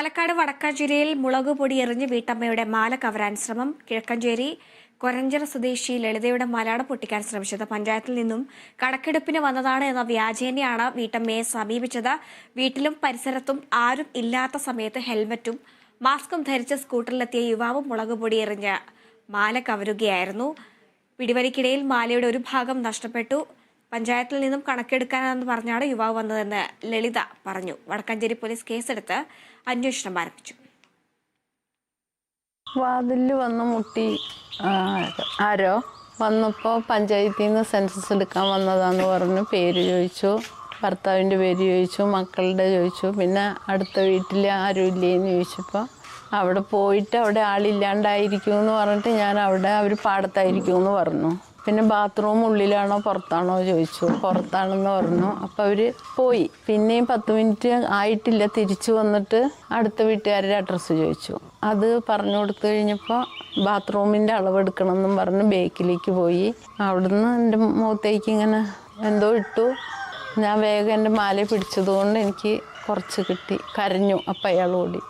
പാലക്കാട് വടക്കാഞ്ചേരിയിൽ മുളകുപൊടി എറിഞ്ഞ് വീട്ടമ്മയുടെ മാല കവരാൻ ശ്രമം. കിഴക്കഞ്ചേരി കൊരഞ്ചിറ സ്വദേശി ലളിതയുടെ മാലയാണ് പൊട്ടിക്കാൻ ശ്രമിച്ചത്. പഞ്ചായത്തിൽ നിന്നും കണക്കെടുപ്പിന് വന്നതാണ് എന്ന വ്യാജേനയാണ് വീട്ടമ്മയെ സമീപിച്ചത്. വീട്ടിലും പരിസരത്തും ആരും ഇല്ലാത്ത സമയത്ത് ഹെൽമറ്റും മാസ്കും ധരിച്ച് സ്കൂട്ടറിലെത്തിയ യുവാവ് മുളകുപൊടി എറിഞ്ഞ് മാല കവരുകയായിരുന്നു. പിടിവലിക്കിടയിൽ മാലയുടെ ഒരു ഭാഗം നഷ്ടപ്പെട്ടു. പഞ്ചായത്തിൽ നിന്നും കണക്കെടുക്കാനെന്ന് പറഞ്ഞാണ് യുവാവ് വന്നതെന്ന് ലളിത പറഞ്ഞു. വടക്കാഞ്ചേരി പോലീസ് കേസെടുത്ത് അന്വേഷണം ആരംഭിച്ചു. വാതില് വന്ന് മുട്ടി ആരോ വന്നപ്പോൾ പഞ്ചായത്തിൽ നിന്ന് സെൻസസ് എടുക്കാൻ വന്നതാന്ന് പറഞ്ഞു. പേര് ചോദിച്ചു, ഭർത്താവിൻ്റെ പേര് ചോദിച്ചു, മക്കളുടെ ചോദിച്ചു. പിന്നെ അടുത്ത വീട്ടിൽ ആരും ഇല്ലേന്ന് ചോദിച്ചപ്പോൾ അവിടെ പോയിട്ട് അവിടെ ആളില്ലാണ്ടായിരിക്കും എന്ന് പറഞ്ഞിട്ട് ഞാൻ അവിടെ അവർ പാടത്തായിരിക്കും എന്ന് പറഞ്ഞു. പിന്നെ ബാത്റൂം ഉള്ളിലാണോ പുറത്താണോ ചോദിച്ചു. പുറത്താണെന്ന് പറഞ്ഞു. അപ്പോൾ അവർ പോയി. പിന്നെയും 10 മിനിറ്റ് ആയിട്ടില്ല, തിരിച്ചു വന്നിട്ട് അടുത്ത വീട്ടുകാരുടെ അഡ്രസ്സ് ചോദിച്ചു. അത് പറഞ്ഞു കൊടുത്തു കഴിഞ്ഞപ്പോൾ ബാത്റൂമിൻ്റെ അളവെടുക്കണമെന്നും പറഞ്ഞ് ബേക്കിലേക്ക് പോയി. അവിടുന്ന് എൻ്റെ മുഖത്തേക്ക് ഇങ്ങനെ എന്തോ ഇട്ടു. ഞാൻ വേഗം എൻ്റെ മാല പിടിച്ചതുകൊണ്ട് എനിക്ക് കുറച്ച് കിട്ടി. കരഞ്ഞു. അപ്പം അയാൾ ഓടി.